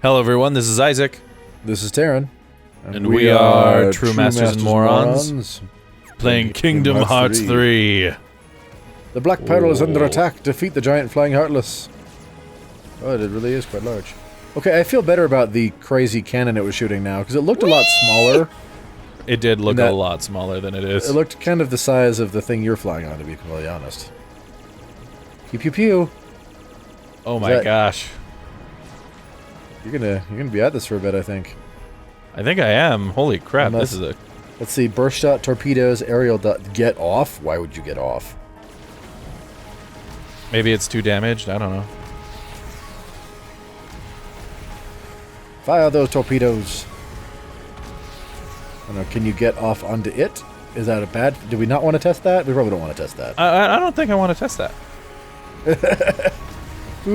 Hello everyone, this is Isaac. This is Taryn. And we are True Masters and Morons. Playing Kingdom Hearts 3. The Black Pearl is under attack. Defeat the giant flying heartless. Oh, it really is quite large. Okay, I feel better about the crazy cannon it was shooting now, because it looked a lot smaller. It did look a lot smaller than it is. It looked kind of the size of the thing you're flying on, to be completely honest. Pew pew pew. Oh my gosh. You're gonna be at this for a bit, I think. I think I am. Holy crap, this is a... Let's see, burst shot, torpedoes, aerial dot... Get off? Why would you get off? Maybe it's too damaged? I don't know. Fire those torpedoes. I don't know, can you get off onto it? Is that a bad... Do we not want to test that? We probably don't want to test that. I don't think I want to test that.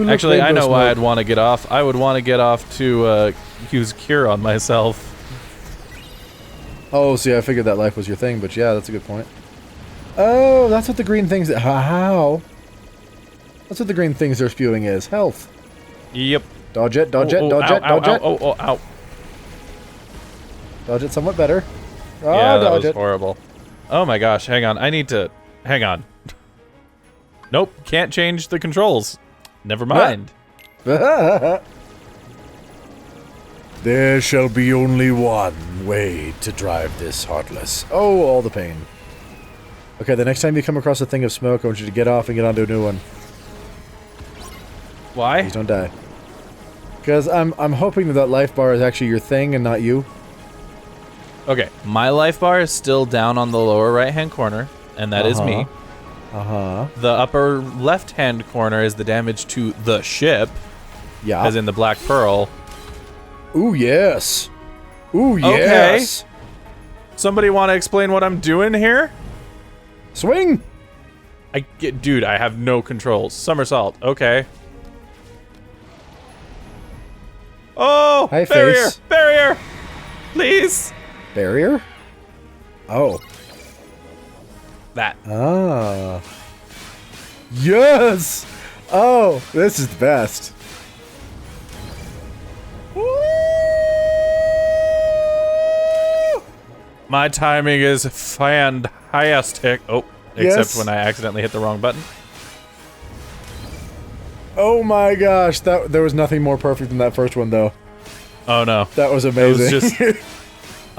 Actually, I know why I'd want to get off. I would want to get off to use Cure on myself. Oh, see, I figured that life was your thing, but yeah, that's a good point. Oh, that's what the green things... How? That's what the green things are spewing is. Health. Yep. Dodge it, dodge it, dodge it, dodge it. Oh, ow. Dodge it somewhat better. Oh, yeah, that dodge was it. horrible. Oh my gosh, hang on. I need to... Hang on. Nope, can't change the controls. Never mind. There shall be only one way to drive this heartless. Oh, all the pain. Okay, the next time you come across a thing of smoke, I want you to get off and get onto a new one. Why? Please don't die. Because I'm hoping that life bar is actually your thing and not you. Okay, my life bar is still down on the lower right-hand corner, and that is me. The upper left-hand corner is the damage to the ship. Yeah. As in the Black Pearl. Ooh, yes. Ooh, yes. Okay. Somebody want to explain what I'm doing here? Swing! Dude, I have no controls. Somersault. Okay. Oh! Hi, barrier! face. Barrier! Please! Barrier? Oh. That. Ah. Yes! Oh, this is the best. Woo! My timing is fantastic. Oh, except when I accidentally hit the wrong button. Oh my gosh, there was nothing more perfect than that first one, though. Oh no. That was amazing. It was just...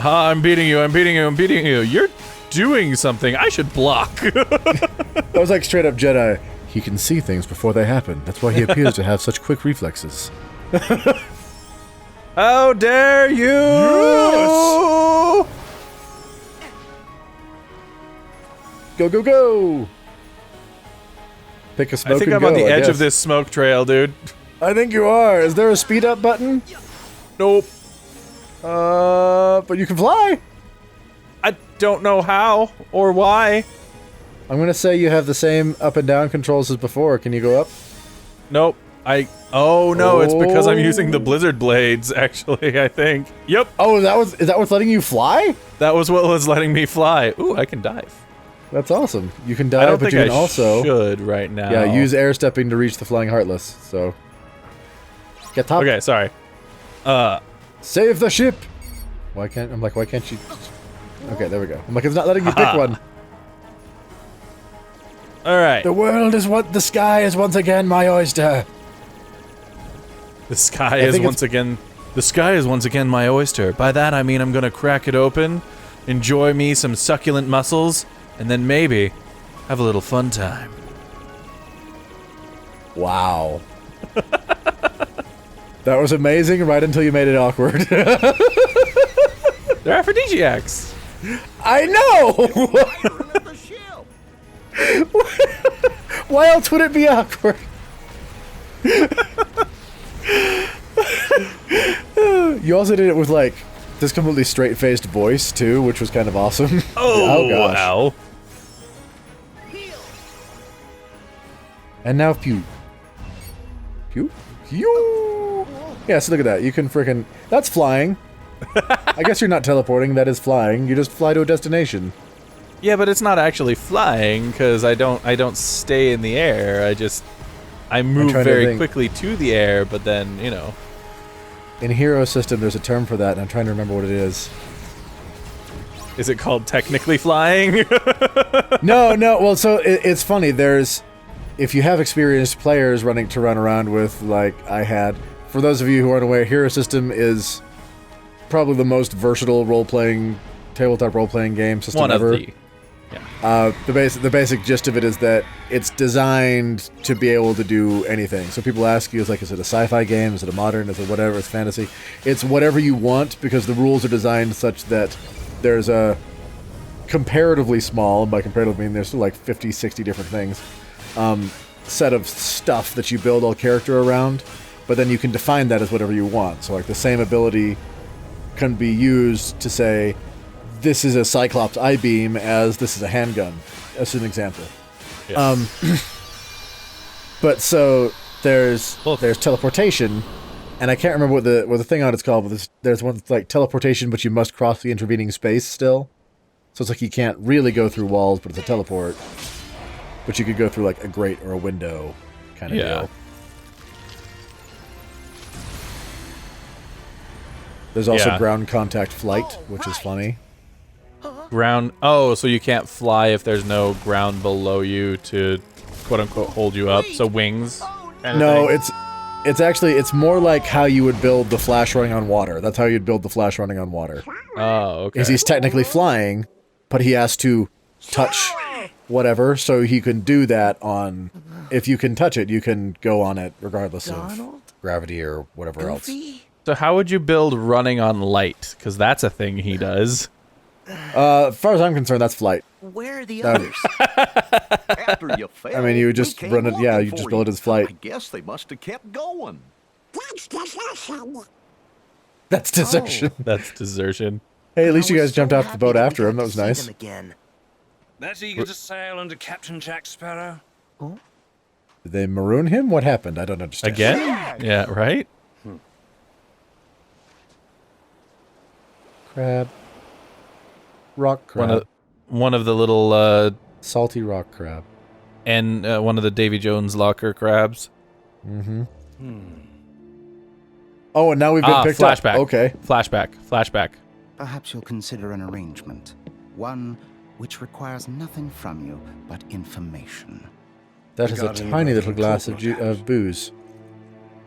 I'm beating you, I'm beating you, I'm beating you. You're doing something. I should block. That was like straight up Jedi. He can see things before they happen. That's why he appears to have such quick reflexes. How dare you! Yes! Go, go, go! Pick a smoke I think and I'm go, on the edge of this smoke trail, dude. I think you are. Is there a speed up button? Nope. But you can fly. I don't know how or why. I'm gonna say you have the same up and down controls as before. Can you go up? Nope. Oh no, it's because I'm using the blizzard blades, actually, I think. Yep. Oh, is that what's letting you fly? That was what was letting me fly. Ooh, I can dive. That's awesome. You can dive, but you can also... should right now. Yeah, use air stepping to reach the flying heartless, so... Get top. Okay, sorry. Save the ship! Why can't you... Okay, there we go. I'm like, it's not letting you pick one. Alright. The sky is once again my oyster. The sky is once again my oyster. By that I mean I'm gonna crack it open, enjoy me some succulent mussels, and then maybe have a little fun time. Wow. That was amazing right until you made it awkward. They're aphrodisiacs. I know! Why else would it be awkward? You also did it with, like, this completely straight-faced voice, too, which was kind of awesome. Oh gosh. Wow. And now pew. Pew? Pew! Yeah, so look at that. You can frickin'... That's flying. I guess you're not teleporting, that is flying. You just fly to a destination. Yeah, but it's not actually flying, because I don't stay in the air. I move very quickly to the air, but then, you know. In Hero System, there's a term for that, and I'm trying to remember what it is. Is it called technically flying? No. Well, so it's funny. If you have experienced players run around with, like I had. For those of you who aren't aware, Hero System is probably the most versatile tabletop role-playing game system ever. The basic gist of it is that it's designed to be able to do anything. So people ask you, is it a sci-fi game? Is it a modern? Is it whatever? It's fantasy. It's whatever you want because the rules are designed such that there's a comparatively small, by comparative I mean there's like 50, 60 different things, set of stuff that you build all character around, but then you can define that as whatever you want. So like the same ability can be used to say, this is a Cyclops I-beam as this is a handgun, as an example. Yes. But so there's teleportation, and I can't remember what the thing on it's called, but there's one that's like teleportation, but you must cross the intervening space still. So it's like you can't really go through walls, but it's a teleport. But you could go through like a grate or a window kind of deal. There's also ground contact flight, which is funny. So you can't fly if there's no ground below you to quote-unquote hold you up, so wings? No, it's more like how you would build the Flash running on water. That's how you'd build the Flash running on water. Oh, okay. Is he's technically flying, but he has to touch whatever, so he can do that on... If you can touch it, you can go on it regardless of gravity or whatever else. So how would you build running on light? Because that's a thing he does. As far as I'm concerned, that's flight. Where are the others? After you fell, I mean, you would just run it. Yeah, you just build it as flight. I guess they must have kept going. That's desertion. That's desertion. Hey, at least you guys jumped off the boat after him. That was nice. That eager to sail under Captain Jack Sparrow? Did they maroon him? What happened? I don't understand. Again? Yeah, right? Crab. Rock crab. One of the little... salty rock crab. And one of the Davy Jones locker crabs. Mm-hmm. Oh, and now we've been picked flashback. up. Okay. Flashback. Perhaps you'll consider an arrangement. One which requires nothing from you but information. That is a tiny little glass of booze.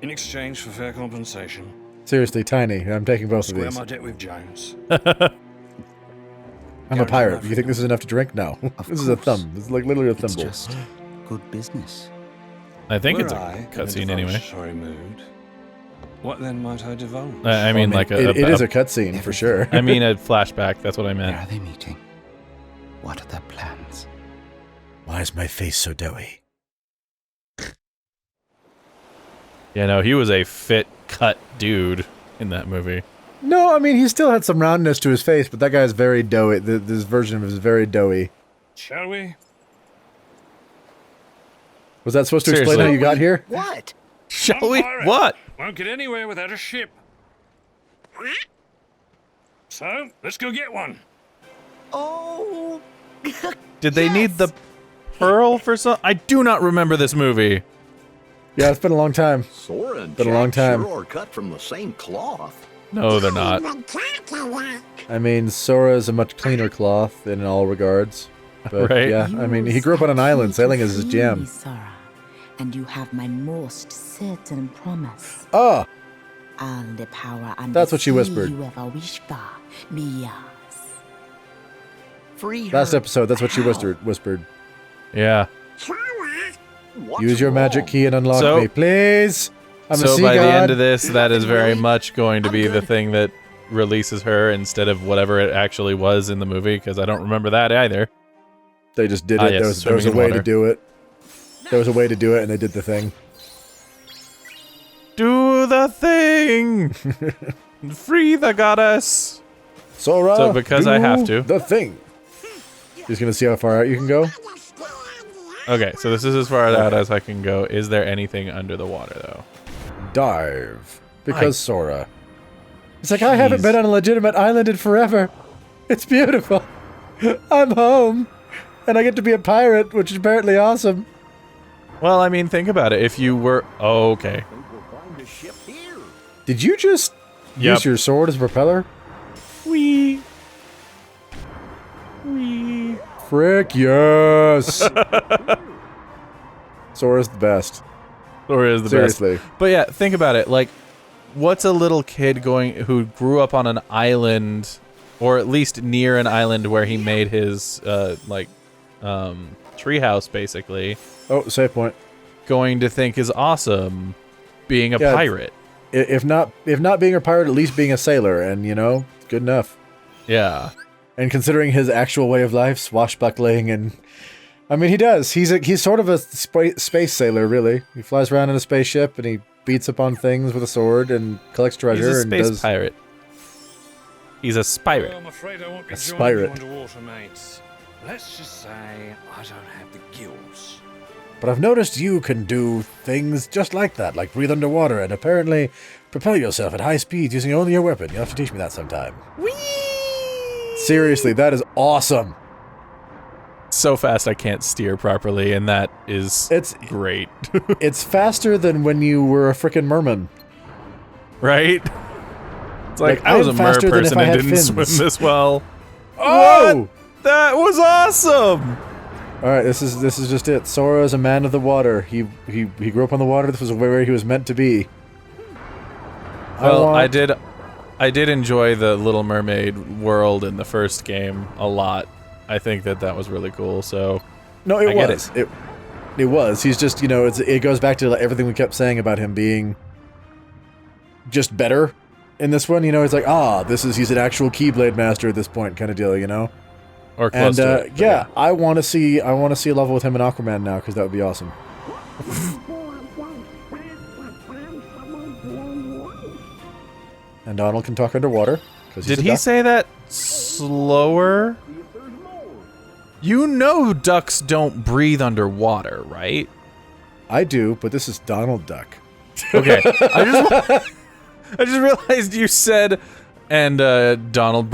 In exchange for fair compensation. Seriously, tiny. I'm taking both of Square these. my debt with Jones. I'm a pirate. You think this is enough to drink? No. This is a thumb. This is like literally a thimble. It's just good business. I think Were it's a I in cutscene anyway. Sorry mood. What then might I divulge? I mean, like it is a cutscene for sure. I mean, a flashback. That's what I Where meant. are they meeting? What are their plans? Why is my face so doughy? Yeah, no, he was a fit, cut dude in that movie. No, I mean, he still had some roundness to his face, but that guy is very doughy. This version of him is very doughy. Shall we? Was that supposed to explain Seriously. how you got here? What? Shall we? pirate. What? Won't get anywhere without a ship. So, let's go get one. Oh. Did they need the pearl for some? I do not remember this movie. Yeah, it's been a long time. Sora and Been a long Jack time. sure are cut from the same cloth. No, they're not. I mean, Sora is a much cleaner cloth in all regards. But Right. yeah, I mean, he grew up on an island. Sailing is his jam. Sora, and you have my most certain promise. Ah! All the power and That's what she whispered. you ever wish for, be yours. Free her. Last episode, that's what she How? whispered. Yeah. What's Use your magic wrong? key and unlock So- me, please! I'm a So sea by the god. end of this, that is very Really? much going to I'm be the good. thing that releases her instead of whatever it actually was in the movie, because I don't remember that either. They just did Ah, it. yes, There was a swimming in way to water. do it. There was a way to do it, and they did the thing. Do the thing! Free the goddess! Sora, So because I do have to. the thing. Just gonna see how far out you can go. Okay, so this is as far out as I can go. Is there anything under the water, though? Dive, because I- Sora. It's like I haven't Jeez. been on a legitimate island in forever. It's beautiful. I'm home, and I get to be a pirate, which is apparently awesome. Well, I mean, think about it. If you were... Oh, okay. We'll find a ship here. Did you just Use your sword as a propeller? Wee. Wee. Frick yes! Sora's the best. Sora is the Seriously. best. But yeah, think about it. Like, what's a little kid who grew up on an island, or at least near an island where he made his treehouse, basically. Oh, save point. Going to think is awesome, being a pirate. If not being a pirate, at least being a sailor, and good enough. Yeah. And considering his actual way of life, swashbuckling, and I mean, he does. He's sort of a space sailor, really. He flies around in a spaceship and he beats up on things with a sword and collects treasure. He's a space pirate. He's a spirate. Well, I'm afraid I won't be A joining spirate. you underwater, mates. Let's just say I don't have the gills. But I've noticed you can do things just like that, like breathe underwater and apparently propel yourself at high speeds using only your weapon. You'll have to teach me that sometime. Whee! Seriously, that is awesome. So fast I can't steer properly, and that is great. It's faster than when you were a frickin' merman. Right? It's like I I was am a mer faster than person if I and had didn't fins. swim this well. Oh! What? That was awesome! Alright, this is just it. Sora is a man of the water. He grew up on the water. This was where he was meant to be. Well, I did enjoy the Little Mermaid world in the first game a lot. I think that was really cool, so... No, it get was. It was. He's just, it goes back to everything we kept saying about him being just better in this one. He's like, he's an actual Keyblade master at this point kind of deal, Or close to it. Yeah, I want to see a level with him and Aquaman now, because that would be awesome. And Donald can talk underwater. Did he say that slower? Ducks don't breathe underwater, right? I do, but this is Donald Duck. Okay. I just realized you said, and Donald,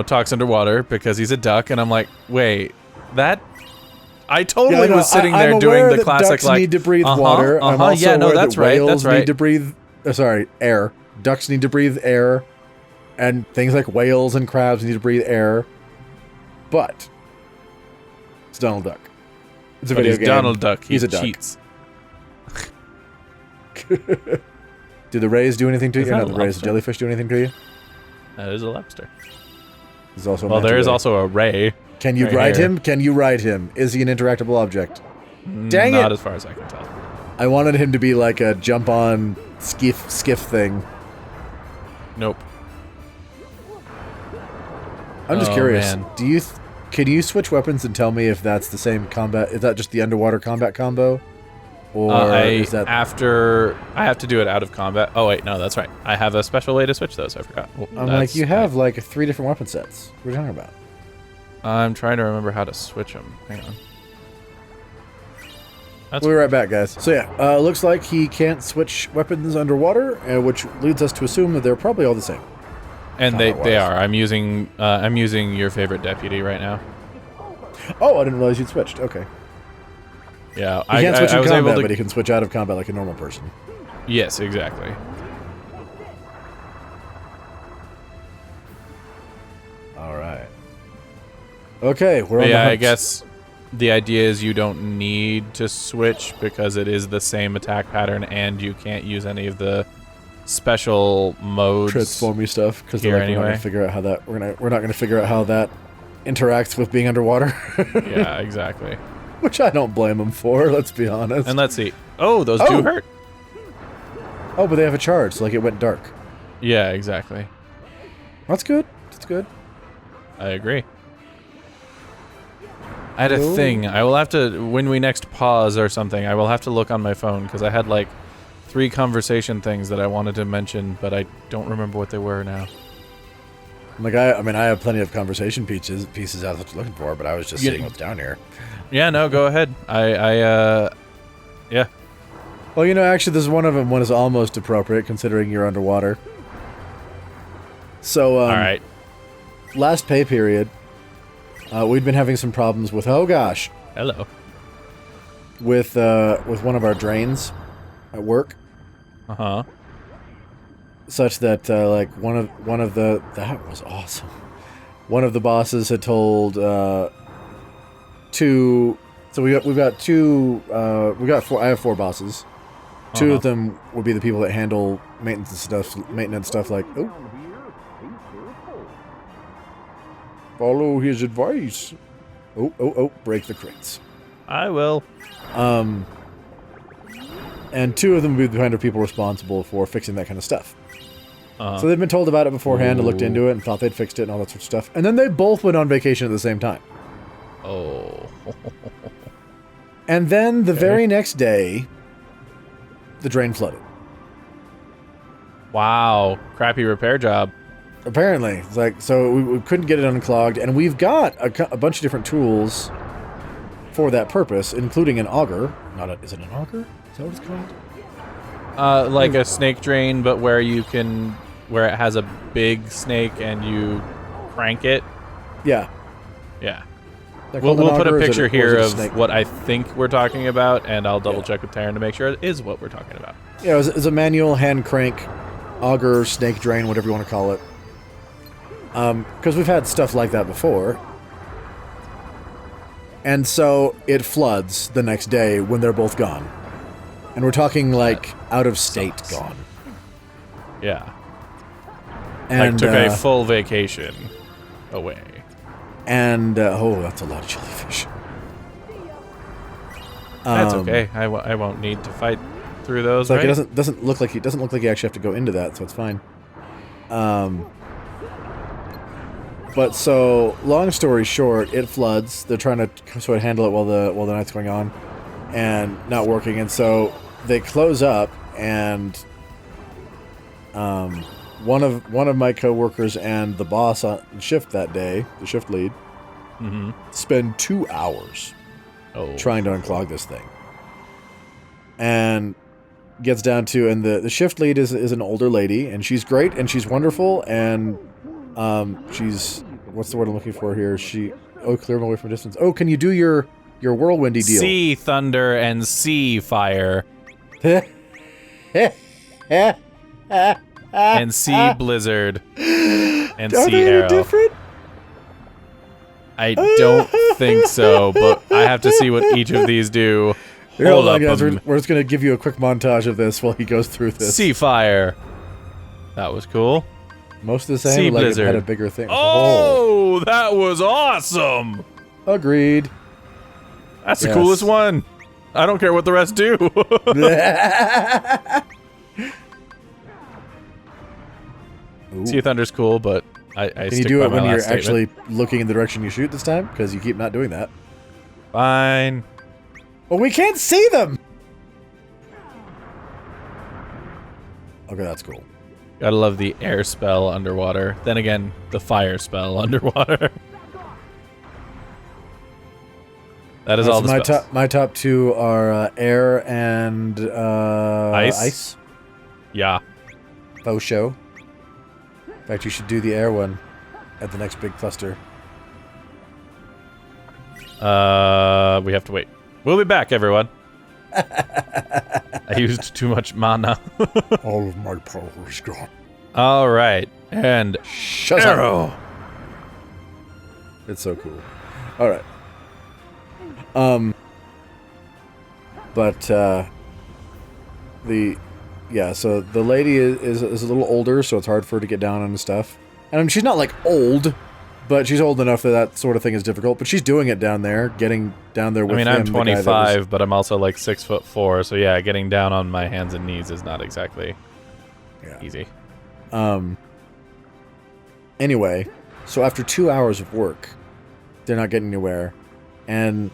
talks underwater because he's a duck, and I'm like, wait, that... I totally was sitting there doing the classic, ducks need to breathe water. I'm also aware that whales need to breathe... air. Ducks need to breathe air, and things like whales and crabs need to breathe air. But it's Donald Duck. It's a video game. Donald Duck. He's a duck. Cheats. Do the rays do anything to you? Not No, the rays, the jellyfish do anything to you? That is a lobster. There's also there is also a ray. Can you ride him? Can you ride him? Is he an interactable object? Dang it! Not as far as I can tell. I wanted him to be like a jump-on skiff thing. Nope. I'm just curious. Man. Can you switch weapons and tell me if that's the same combat? Is that just the underwater combat combo? Or is that... I have to do it out of combat. Oh, wait, no, that's right. I have a special way to switch those. I forgot. Well, I'm like, you have like 3 different weapon sets. What are you talking about? I'm trying to remember how to switch them. Hang on. We'll be right back, guys. So yeah, looks like he can't switch weapons underwater, which leads us to assume that they're probably all the same. And they are. I'm using your favorite deputy right now. Oh, I didn't realize you'd switched. Okay. Yeah, he can't switch in combat, but he can switch out of combat like a normal person. Yes, exactly. All right. Okay, we're on the Yeah, hunt. I guess the idea is you don't need to switch because it is the same attack pattern, and you can't use any of the special modes. Transformy stuff, because here we're not anyway. going to figure out how that we're not going to figure out how that interacts with being underwater. Yeah, exactly. Which I don't blame them for. Let's be honest. And let's see. Oh, those do hurt. Oh, but they have a charge, so like it went dark. Yeah, exactly. That's good. That's good. I agree. I had a thing. I will have to, when we next pause or something, I will have to look on my phone because I had like 3 conversation things that I wanted to mention, but I don't remember what they were now. Like I have plenty of conversation pieces I was looking for, but I was just seeing what's down here. Yeah, no, go ahead. Yeah. Well, actually, there's one of them. One is almost appropriate considering you're underwater. So, all right. Last pay period, we'd been having some problems with. Oh gosh. Hello. With one of our drains at work. Uh-huh. such that like one of the that was awesome. One of the bosses had told two. So we've got two. We got four. I have 4 bosses. 2 of them would be the people that handle maintenance stuff like, oh, follow his advice. Oh, break the crates. I will. And 2 of them would be the kind of people responsible for fixing that kind of stuff. So they'd been told about it beforehand and looked into it and thought they'd fixed it and all that sort of stuff. And then they both went on vacation at the same time. Oh. And then the very next day, the drain flooded. Wow. Crappy repair job. Apparently. It's like, so we couldn't get it unclogged, and we've got a bunch of different tools for that purpose, including an auger. Is it an auger? Is that what it's called? Like a snake drain, but where it has a big snake and you crank it. Yeah. Yeah. They're We'll called an put a auger, or is it picture or is here it a of snake? what I think we're talking about, and I'll double check with Taryn to make sure it is what we're talking about. Yeah, it's a manual hand crank, auger, snake drain, whatever you want to call it. Because we've had stuff like that before. And so it floods the next day when they're both gone. And we're talking like out of state gone. Yeah. And like took a full vacation away. And oh, that's a lot of jellyfish. That's okay. I won't need to fight through those. It's like right? it doesn't look like you actually have to go into that, so it's fine. But so long story short, it floods. They're trying to sort of handle it while the night's going on, and not working. And so they close up, and one of my coworkers and the boss on shift that day, the shift lead, spend 2 hours trying to unclog this thing, and gets down to, and the shift lead is an older lady, and she's great and she's wonderful, and she's, what's the word I'm looking for here? Clear them away from distance. Oh, can you do your whirlwindy deal? Sea thunder and sea fire. And sea blizzard. And Are sea they arrow. different? I don't think so, but I have to see what each of these do. Hold up. Guys, we're just going to give you a quick montage of this while he goes through this. Sea fire. That was cool. Most of the same, Sea like blizzard. it had a bigger thing. Oh, that was awesome. Agreed. That's the Yes. coolest one. I don't care what the rest do. Sea Thunder's cool, but I Can stick you do by it my when you're last statement. actually looking in the direction you shoot this time? Because you keep not doing that. Fine. Well, we can't see them! Okay, that's cool. Gotta love the air spell underwater. Then again, the fire spell underwater. That is all So the spells. my top 2 are air and ice. Yeah. Faux show. In fact, you should do the air one at the next big cluster. We have to wait. We'll be back, everyone. I used too much mana. All of my power is gone. All right, and Shut arrow. up. It's so cool. All right. So the lady is a little older, so it's hard for her to get down on the stuff. And I mean, she's not like old, but she's old enough that sort of thing is difficult. But she's doing it down there, getting down there with him. I'm the guy that was- 25, but I'm also like 6'4", so yeah, getting down on my hands and knees is not exactly easy. Anyway, so after 2 hours of work, they're not getting anywhere, and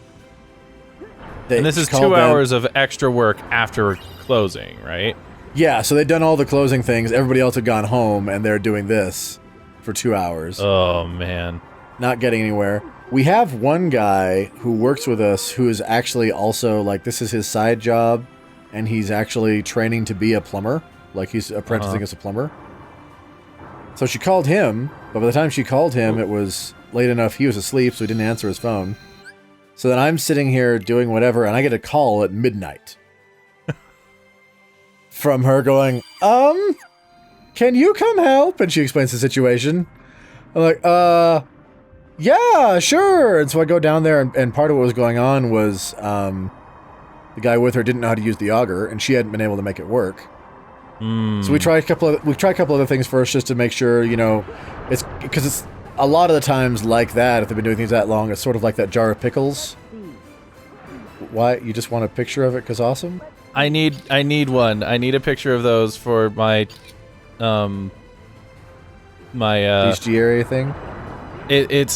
this is 2 hours of extra work after closing, right? Yeah, so they'd done all the closing things. Everybody else had gone home, and they're doing this for 2 hours. Oh, man. Not getting anywhere. We have one guy who works with us who is actually also, like, this is his side job, and he's actually training to be a plumber. Like, he's apprenticing as a plumber. So she called him, but by the time she called him, it was late enough. He was asleep, so he didn't answer his phone. So then I'm sitting here doing whatever, and I get a call at midnight. From her going, can can you come help? And she explains the situation. I'm like, yeah, sure. And so I go down there, and part of what was going on was the guy with her didn't know how to use the auger, and she hadn't been able to make it work. So we try a couple other things first just to make sure, you know, it's because it's a lot of the times like that, if they've been doing things that long, it's sort of like that jar of pickles. Why? You just want a picture of it because awesome? I need one. I need a picture of those for my my bestiary thing. The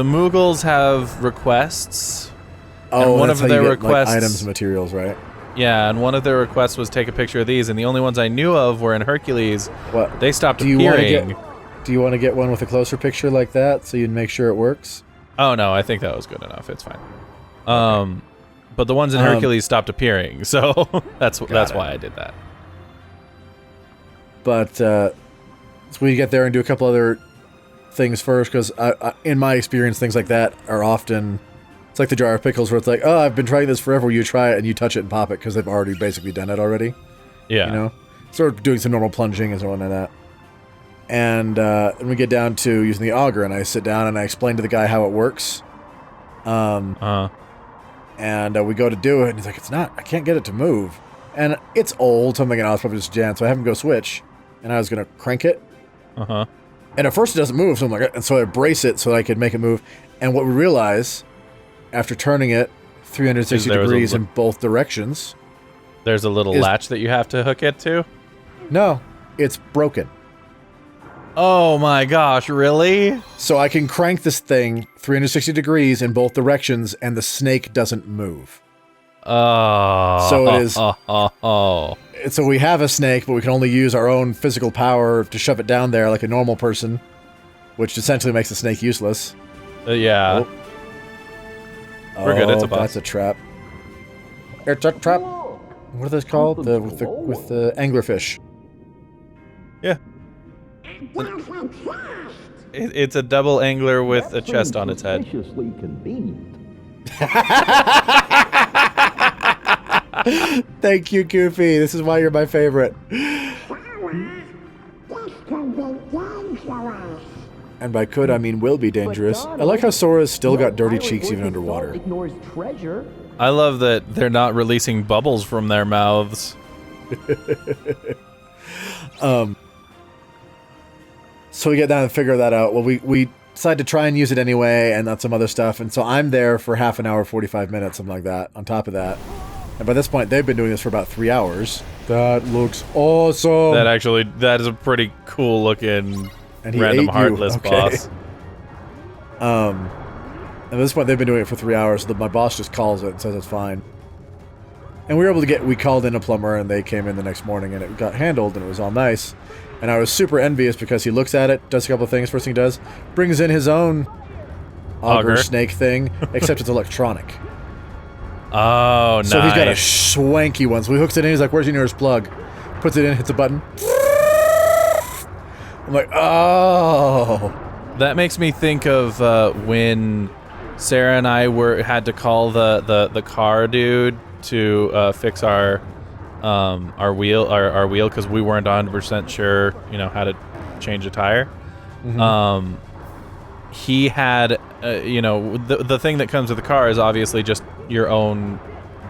Moogles have requests. Oh, and one that's of how their you get, requests, like, items and materials, right? Yeah, and one of their requests was take a picture of these, and the only ones I knew of were in Hercules. What? They stopped Do you appearing. want to get one with a closer picture like that so you'd make sure it works? Oh no, I think that was good enough. It's fine. But the ones in Hercules stopped appearing, so that's why I did that. But so we get there and do a couple other things first, because in my experience, things like that are often, it's like the jar of pickles where it's like, oh, I've been trying this forever. You try it and you touch it and pop it because they've already basically done it already. Yeah. You know, sort of doing some normal plunging and so on like that. And we get down to using the auger, and I sit down and I explain to the guy how it works. And we go to do it, and he's like, I can't get it to move. And it's old, so I'm thinking, oh, it's probably just jammed. So I have him go switch, and I was going to crank it. And at first it doesn't move, so I'm like, and so I brace it so I could make it move. And what we realize, after turning it 360 degrees in both directions... There's a little latch that you have to hook it to? No, it's broken. Oh my gosh, really? So I can crank this thing 360 degrees in both directions, and the snake doesn't move. Oh. So it is... So we have a snake, but we can only use our own physical power to shove it down there like a normal person, which essentially makes the snake useless. Yeah. We're good, it's a boss. That's a trap. It's a trap. What are those called? With the anglerfish. Yeah. It's a double angler with a chest on its head. Convenient. Thank you, Goofy. This is why you're my favorite. And by could, I mean will be dangerous. I like how Sora's still got dirty cheeks even underwater. I love that they're not releasing bubbles from their mouths. So we get down and figure that out. Well, we decide to try and use it anyway, and that's some other stuff. And so I'm there for half an hour, 45 minutes, something like that, on top of that. And by this point, they've been doing this for about 3 hours. That looks awesome. That is a pretty cool looking random heartless boss. At this point, they've been doing it for 3 hours, so my boss just calls it and says it's fine. And we called in a plumber, and they came in the next morning, and it got handled, and it was all nice. And I was super envious because he looks at it, does a couple of things. First thing he does, brings in his own auger snake thing, except it's electronic. Oh, nice. So he's got a swanky one. So he hooks it in, he's like, where's your nearest plug? Puts it in, hits a button. I'm like, oh. That makes me think of when Sarah and I had to call the car dude to fix our wheel because we weren't 100% sure, how to change a tire. Mm-hmm. He had, the thing that comes with the car is obviously just your own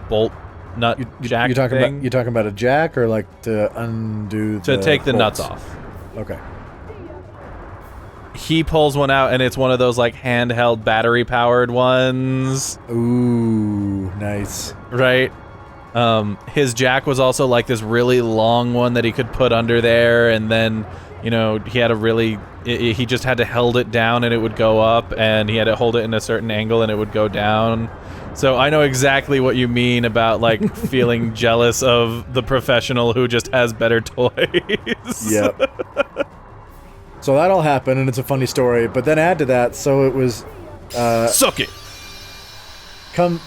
bolt nut jack thing. You talking about a jack or like to undo to take the bolts? nuts off? Okay. He pulls one out, and it's one of those like handheld battery-powered ones. Ooh, nice. Right. His jack was also like this really long one that he could put under there, and then, he had he just had to hold it down and it would go up, and he had to hold it in a certain angle and it would go down. So I know exactly what you mean about like feeling jealous of the professional who just has better toys. Yep. So that all happened, and it's a funny story. But then add to that, so it was... Suck it! Come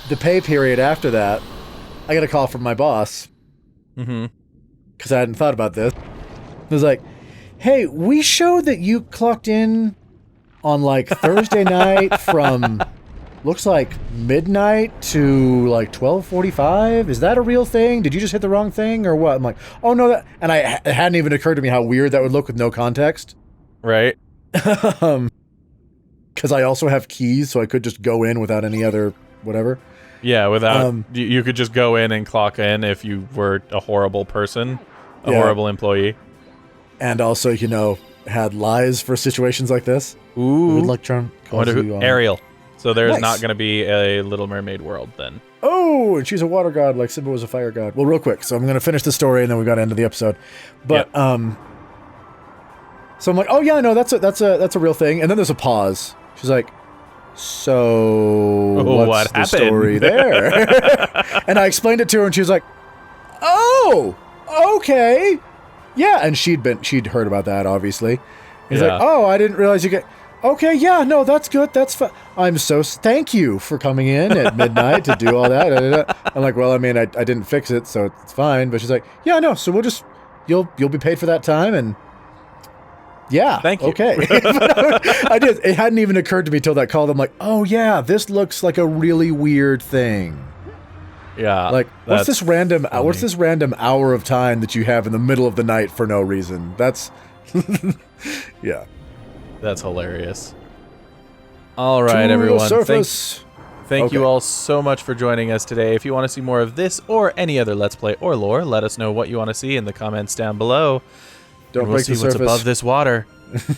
the pay period after that, I got a call from my boss. Mm-hmm. Because I hadn't thought about this. It was like, hey, we showed that you clocked in on, like, Thursday night from looks like midnight to like 12:45. Is that a real thing? Did you just hit the wrong thing or what? I'm like, oh no, that. And it hadn't even occurred to me how weird that would look with no context. Right. Because I also have keys, so I could just go in without any other whatever. Yeah, without you could just go in and clock in if you were a horrible person, a horrible employee, and also, you know, had lies for situations like this. Ooh, Good luck, Charm. Ariel. So there's Nice. not going to be a Little Mermaid world then. Oh, and she's a water god, like Simba was a fire god. Well, real quick, so I'm gonna finish the story, and then we got to end of the episode. But so I'm like, oh yeah, no, that's a real thing. And then there's a pause. She's like, so what's the story there? And I explained it to her, and she was like, oh, okay, yeah. And she'd heard about that, obviously. He's like, oh, I didn't realize you get. Okay, yeah, no, that's good. That's fine. Thank you for coming in at midnight to do all that. I'm like, well, I mean, I didn't fix it, so it's fine. But she's like, yeah, no, so we'll just you'll be paid for that time, and yeah, thank you. Okay. I did. It hadn't even occurred to me till that call. I'm like, oh yeah, this looks like a really weird thing. Yeah. Like, what's this random hour of time that you have in the middle of the night for no reason? That's yeah. That's hilarious. All right, everyone. Thank you all so much for joining us today. If you want to see more of this or any other Let's Play or lore, let us know what you want to see in the comments down below. Don't break the surface. We'll see what's above this water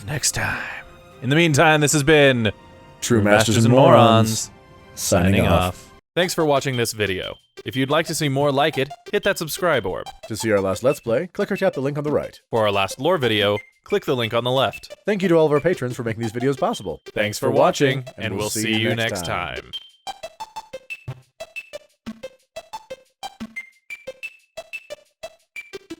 next time. In the meantime, this has been True Masters and Morons signing off. Thanks for watching this video. If you'd like to see more like it, hit that subscribe orb. To see our last Let's Play, click or tap the link on the right. For our last lore video, click the link on the left. Thank you to all of our patrons for making these videos possible. Thanks for watching, and we'll see you next time.